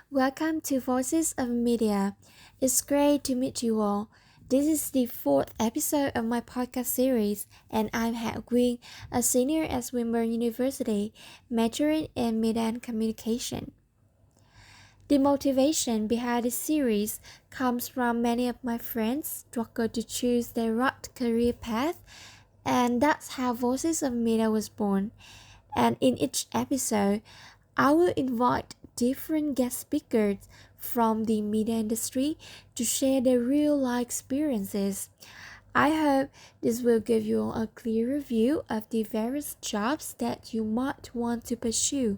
Welcome to Voices of Media. It's great to meet you all. This is the fourth episode of my podcast series, and I'm Ha Quyên, a senior at Swinburne University, majoring in media and communication. The motivation behind this series comes from many of my friends struggle to choose their right career path, and that's how Voices of Media was born. And in each episode, I will invite different guest speakers from the media industry to share their real life experiences. I hope this will give you a clearer view of the various jobs that you might want to pursue.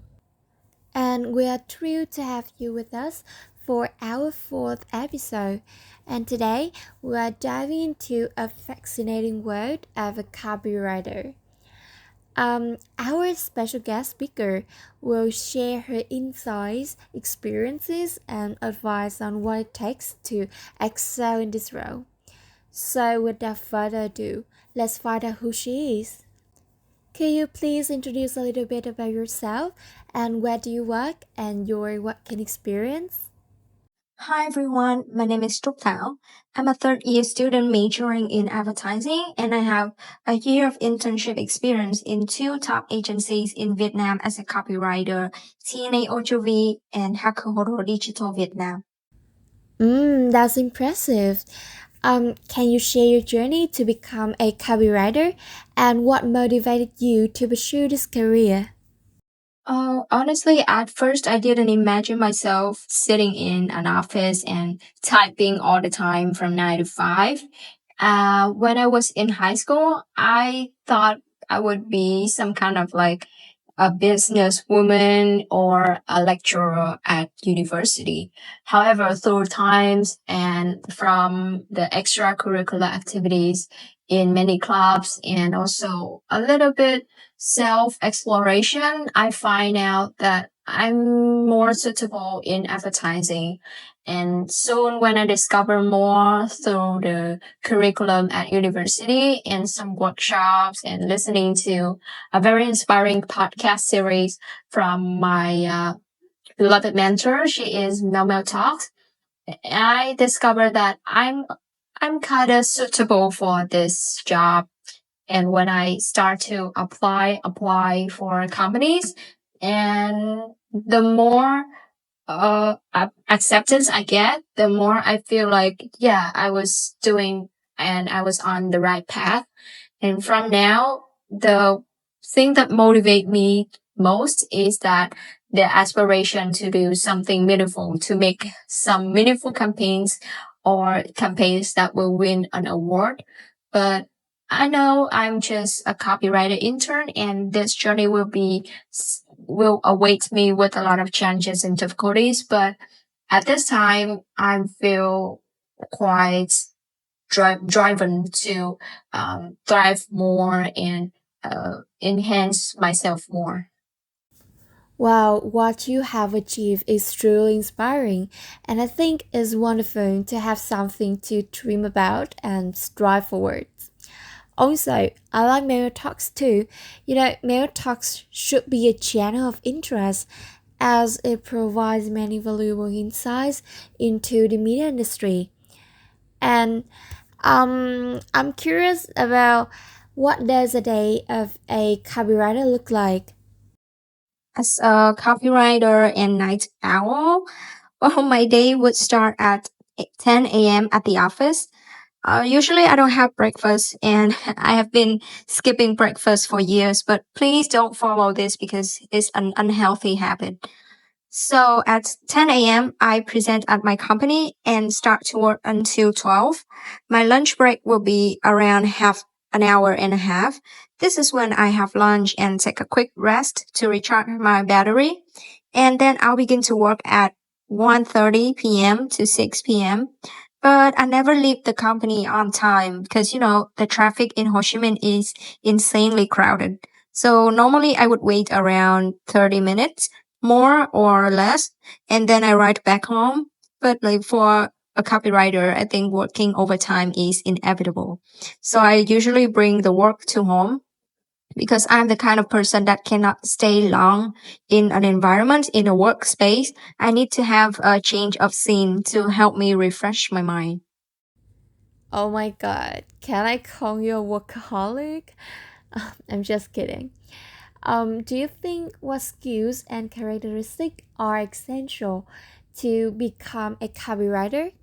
And we are thrilled to have you with us for our fourth episode. And today we are diving into a fascinating world of a copywriter. Our special guest speaker will share her insights, experiences, and advice on what it takes to excel in this role. So, without further ado, let's find out who she is. Can you please introduce a little bit about yourself and where do you work and your working experience? Hi everyone, my name is Trúc Thảo. I'm a third year student majoring in advertising and I have a year of internship experience in two top agencies in Vietnam as a copywriter, TNA Ogilvy and Hakuhoro Digital Vietnam. That's impressive. Can you share your journey to become a copywriter and what motivated you to pursue this career? Honestly, at first I didn't imagine myself sitting in an office and typing all the time from 9 to 5. When I was in high school, I thought I would be some kind of like a businesswoman or a lecturer at university. However, through times and from the extracurricular activities in many clubs and also a little bit self exploration, I find out that I'm more suitable in advertising. And soon when I discover more through the curriculum at university and some workshops and listening to a very inspiring podcast series from my beloved mentor. She is Mel Mel Talks. I discovered that I'm kind of suitable for this job. And when I start to apply for companies, and the more acceptance I get, the more I feel like, yeah, I was doing and I was on the right path. And from now, the thing that motivate me most is that the aspiration to do something meaningful, to make some meaningful campaigns or campaigns that will win an award. But I know I'm just a copywriter intern and this journey will await me with a lot of challenges and difficulties. But at this time, I feel quite driven to thrive more and enhance myself more. Wow, what you have achieved is truly inspiring, and I think it's wonderful to have something to dream about and strive forward. Also, I like Mail Talks too. Mail Talks should be a channel of interest as it provides many valuable insights into the media industry. And I'm curious about what does a day of a copywriter look like? As a copywriter and night owl, well, my day would start at 10 a.m. at the office. Usually I don't have breakfast and I have been skipping breakfast for years, but please don't follow this because it's an unhealthy habit. So at 10 a.m., I present at my company and start to work until 12. My lunch break will be around half an hour and a half. This is when I have lunch and take a quick rest to recharge my battery. And then I'll begin to work at 1:30 p.m. to 6 p.m. But I never leave the company on time because, the traffic in Ho Chi Minh is insanely crowded. So normally I would wait around 30 minutes more or less, and then I write back home. But like for a copywriter, I think working overtime is inevitable. So I usually bring the work to home. because I'm the kind of person that cannot stay long in an environment, in a workspace. I need to have a change of scene to help me refresh my mind. Oh my god, can I call you a workaholic? I'm just kidding. Do you think what skills and characteristics are essential to become a copywriter?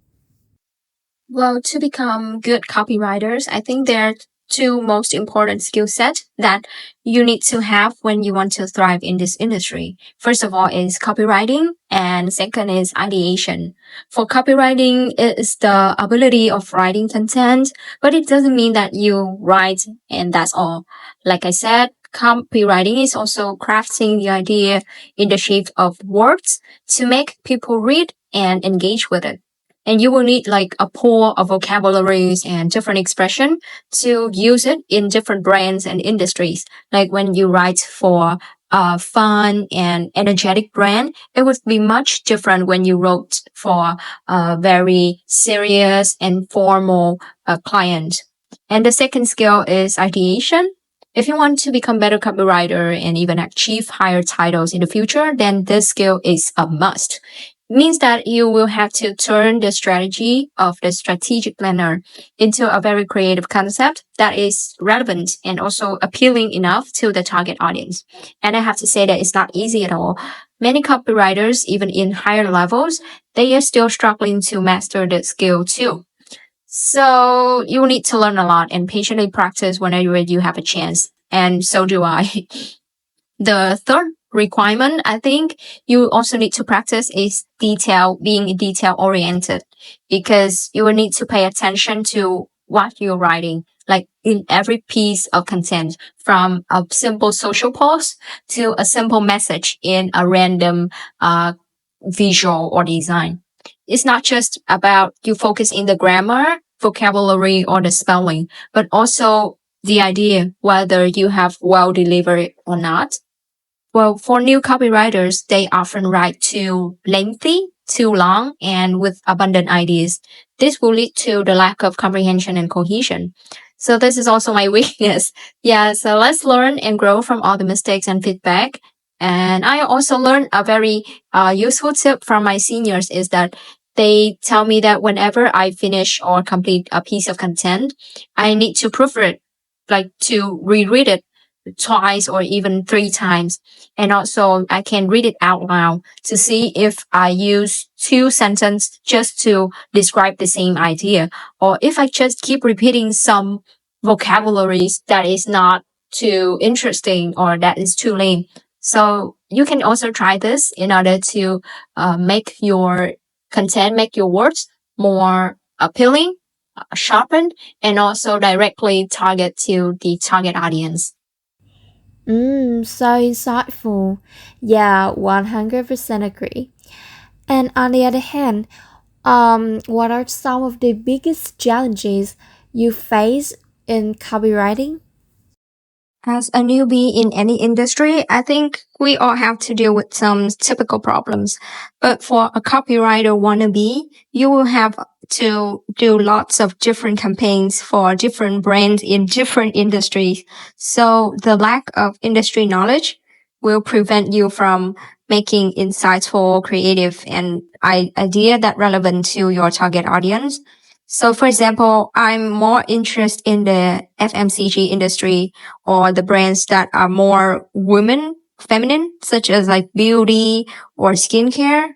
Well, to become good copywriters, I think there are two most important skill sets that you need to have when you want to thrive in this industry. First of all is copywriting, and second is ideation. For copywriting, it is the ability of writing content, but it doesn't mean that you write and that's all. Like I said, copywriting is also crafting the idea in the shape of words to make people read and engage with it. And you will need like a pool of vocabularies and different expression to use it in different brands and industries. Like when you write for a fun and energetic brand, it would be much different when you wrote for a very serious and formal client. And the second skill is ideation. If you want to become better copywriter and even achieve higher titles in the future, then this skill is a must. Means that you will have to turn the strategy of the strategic planner into a very creative concept that is relevant and also appealing enough to the target audience. And I have to say that it's not easy at all. Many copywriters, even in higher levels, they are still struggling to master the skill too. So you will need to learn a lot and patiently practice whenever you have a chance. And so do I. The third requirement, I think you also need to practice is being detail oriented, because you will need to pay attention to what you're writing, like in every piece of content, from a simple social post to a simple message in a random, visual or design. It's not just about you focus in the grammar, vocabulary, or the spelling, but also the idea whether you have well delivered or not. Well, for new copywriters, they often write too lengthy, too long, and with abundant ideas. This will lead to the lack of comprehension and cohesion. So this is also my weakness. Yeah, so let's learn and grow from all the mistakes and feedback. And I also learned a very useful tip from my seniors is that they tell me that whenever I finish or complete a piece of content, I need to proofread, like to reread it twice or even three times. And also I can read it out loud to see if I use two sentences just to describe the same idea, or if I just keep repeating some vocabularies that is not too interesting or that is too lame. So you can also try this in order to make your content, make your words more appealing, sharpened, and also directly target to the target audience. So insightful. Yeah, 100% agree. And on the other hand, what are some of the biggest challenges you face in copywriting? As a newbie in any industry, I think we all have to deal with some typical problems. But for a copywriter wannabe, you will have to do lots of different campaigns for different brands in different industries. So the lack of industry knowledge will prevent you from making insightful, creative, and idea that relevant to your target audience. So for example, I'm more interested in the FMCG industry or the brands that are more feminine, such as like beauty or skincare.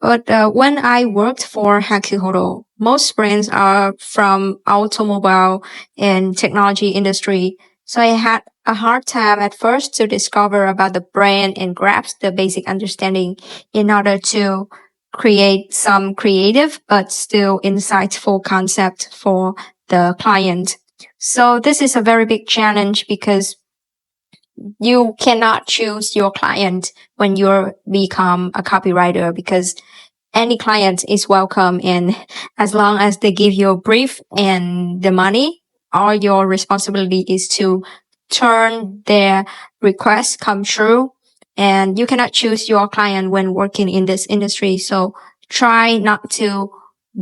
But when I worked for Hakihoro, most brands are from automobile and technology industry. So I had a hard time at first to discover about the brand and grasp the basic understanding in order to create some creative but still insightful concept for the client. So this is a very big challenge because you cannot choose your client when you become a copywriter, because any client is welcome, and as long as they give you a brief and the money, all your responsibility is to turn their request come true. And you cannot choose your client when working in this industry. So try not to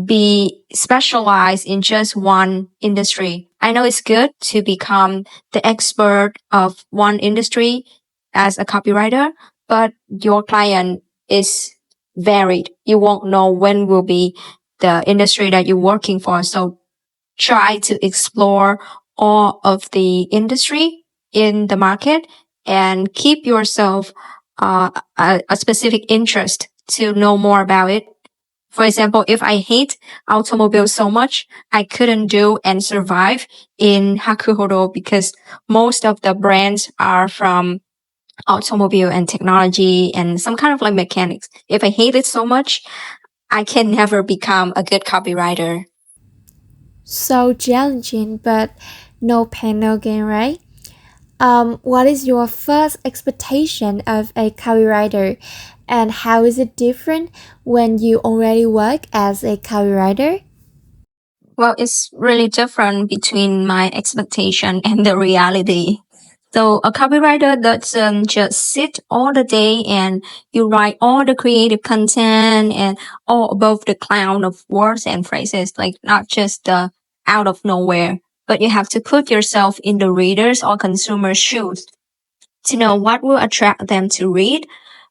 be specialized in just one industry. I know it's good to become the expert of one industry as a copywriter, but your client is varied. You won't know when will be the industry that you're working for. So try to explore all of the industry in the market and keep yourself a specific interest to know more about it. For example, if I hate automobiles so much, I couldn't do and survive in Hakuhodo because most of the brands are from automobile and technology and some kind of like mechanics. If I hate it so much, I can never become a good copywriter. So challenging, but no pain, no gain, right? What is your first expectation of a copywriter, and how is it different when you already work as a copywriter? Well, it's really different between my expectation and the reality. So a copywriter doesn't just sit all the day and you write all the creative content and all above the cloud of words and phrases, like not just out of nowhere, but you have to put yourself in the reader's or consumer's shoes to know what will attract them to read.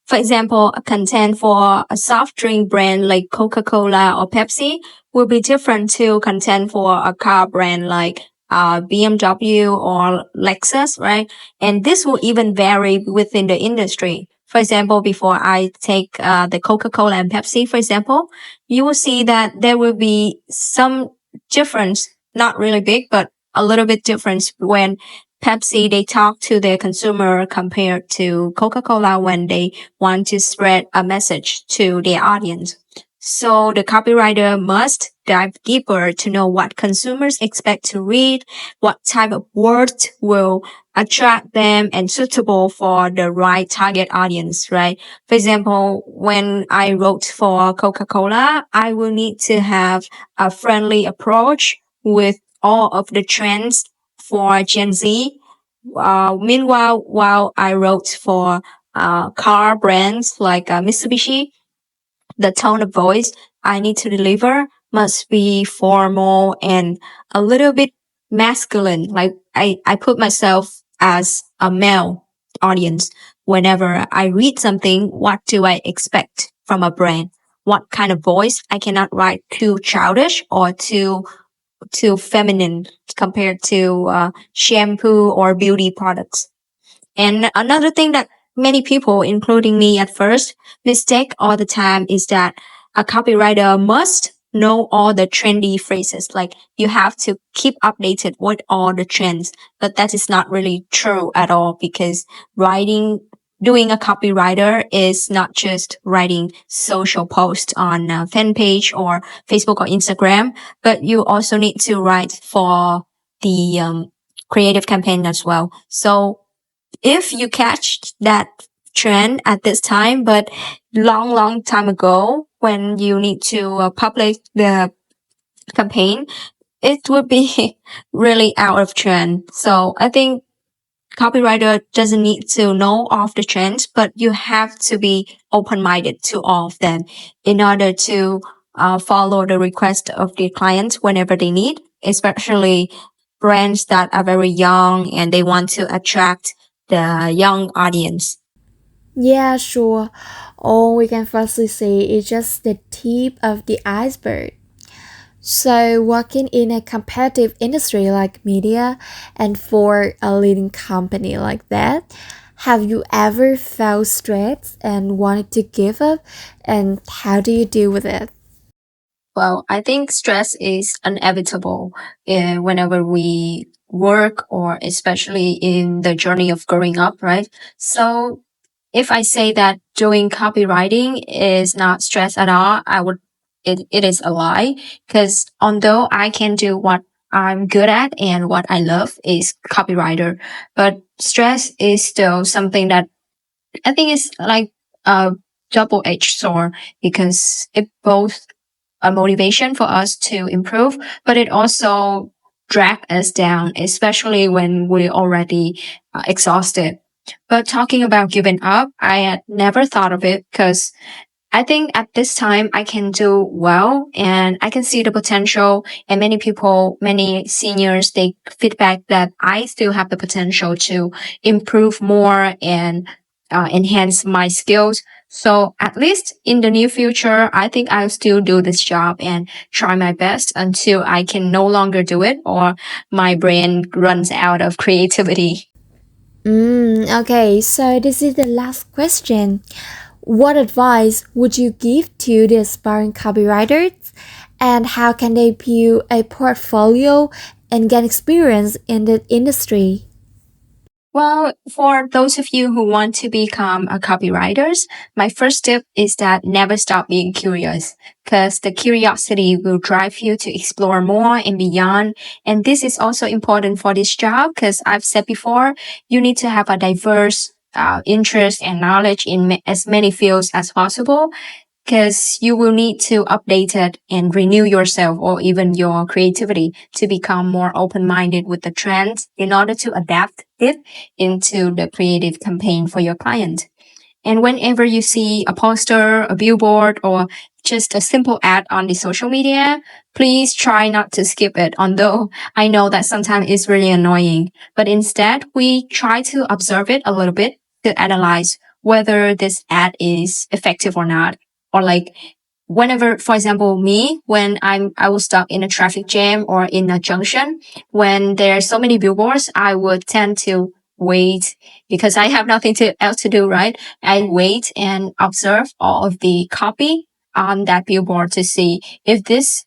For example, a content for a soft drink brand like Coca-Cola or Pepsi will be different to content for a car brand like BMW or Lexus, right? And this will even vary within the industry. For example, before I take the Coca-Cola and Pepsi, for example, you will see that there will be some difference, not really big, but a little bit difference when Pepsi, they talk to their consumer compared to Coca-Cola when they want to spread a message to their audience. So the copywriter must dive deeper to know what consumers expect to read, what type of words will attract them and suitable for the right target audience, right? For example, when I wrote for Coca-Cola, I will need to have a friendly approach with all of the trends for Gen Z. Meanwhile, while I wrote for car brands like Mitsubishi, the tone of voice I need to deliver must be formal and a little bit masculine. Like I put myself as a male audience. Whenever I read something, what do I expect from a brand? What kind of voice? I cannot write too childish or too feminine compared to shampoo or beauty products. And another thing that many people, including me at first, mistake all the time is that a copywriter must know all the trendy phrases. Like you have to keep updated with all the trends. But that is not really true at all because doing a copywriter is not just writing social posts on a fan page or Facebook or Instagram, but you also need to write for the creative campaign as well. So if you catch that trend at this time, but long time ago when you need to publish the campaign, it would be really out of trend. So I think copywriter doesn't need to know all of the trends, but you have to be open-minded to all of them in order to follow the request of the clients whenever they need, especially brands that are very young and they want to attract the young audience. Yeah, sure. All we can firstly see is just the tip of the iceberg. So, working in a competitive industry like media and for a leading company like that, have you ever felt stressed and wanted to give up? And how do you deal with it? Well, I think stress is inevitable whenever we work or especially in the journey of growing up, right? So if I say that doing copywriting is not stress at all, it is a lie. Because although I can do what I'm good at and what I love is copywriter, but stress is still something that I think is like a double-edged sword because it both a motivation for us to improve, but it also drag us down, especially when we're already exhausted. But talking about giving up, I had never thought of it because I think at this time I can do well and I can see the potential, and many people, many seniors, they feedback that I still have the potential to improve more and enhance my skills. So at least in the near future, I think I'll still do this job and try my best until I can no longer do it or my brain runs out of creativity. Okay, so this is the last question. What advice would you give to the aspiring copywriters, and how can they build a portfolio and get experience in the industry? Well, for those of you who want to become a copywriters, my first tip is that never stop being curious, because the curiosity will drive you to explore more and beyond. And this is also important for this job, because I've said before, you need to have a diverse interest and knowledge in as many fields as possible, because you will need to update it and renew yourself or even your creativity to become more open-minded with the trends in order to adapt it into the creative campaign for your client. And whenever you see a poster, a billboard, or just a simple ad on the social media, please try not to skip it. Although I know that sometimes it's really annoying, but instead we try to observe it a little bit to analyze whether this ad is effective or not. Or like whenever, for example, me, when I was stuck in a traffic jam or in a junction, when there are so many billboards, I would tend to wait because I have nothing else to do, right? I wait and observe all of the copy on that billboard to see if this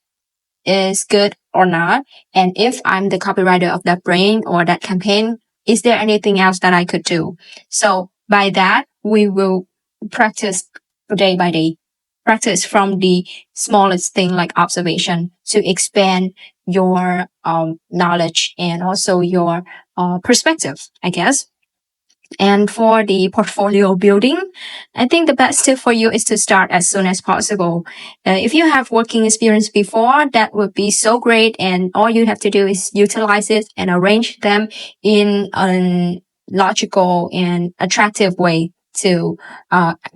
is good or not. And if I'm the copywriter of that brand or that campaign, is there anything else that I could do? So by that, we will practice day by day, practice from the smallest thing like observation to expand your knowledge and also your perspective, I guess. And for the portfolio building, I think the best tip for you is to start as soon as possible. If you have working experience before, that would be so great. And all you have to do is utilize it and arrange them in a logical and attractive way to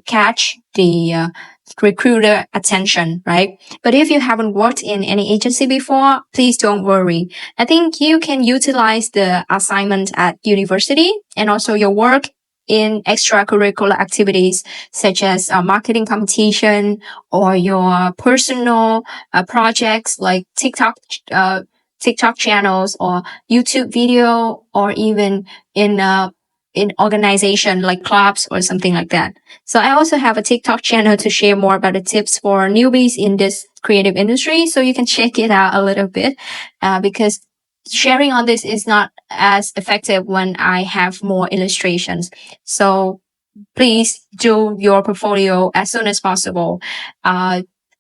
catch the recruiter attention, right? But if you haven't worked in any agency before, please don't worry. I think you can utilize the assignment at university and also your work in extracurricular activities such as marketing competition or your personal projects like TikTok channels or YouTube video, or even in organization like clubs or something like that. So I also have a TikTok channel to share more about the tips for newbies in this creative industry. So you can check it out a little bit, because sharing on this is not as effective when I have more illustrations. So please do your portfolio as soon as possible.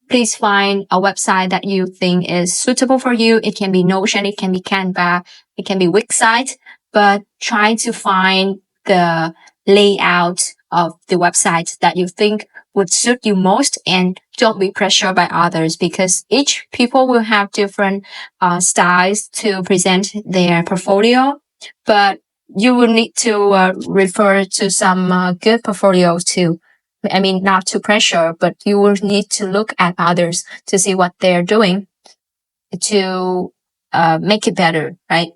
Please find a website that you think is suitable for you. It can be Notion, it can be Canva, it can be Wixsite, but try to find the layout of the website that you think would suit you most, and don't be pressured by others, because each people will have different styles to present their portfolio. But you will need to refer to some good portfolios too. I mean, not to pressure, but you will need to look at others to see what they're doing to make it better, right?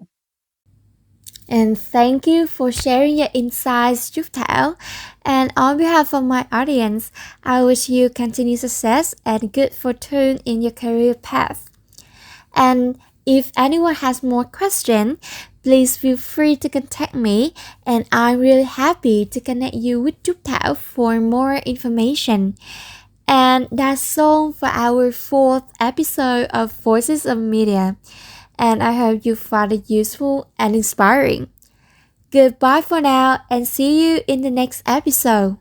And thank you for sharing your insights, Trúc Thảo. And on behalf of my audience, I wish you continued success and good fortune in your career path. And if anyone has more questions, please feel free to contact me, and I'm really happy to connect you with Trúc Thảo for more information. And that's all for our fourth episode of Voices of Media. And I hope you found it useful and inspiring. Goodbye for now, and see you in the next episode.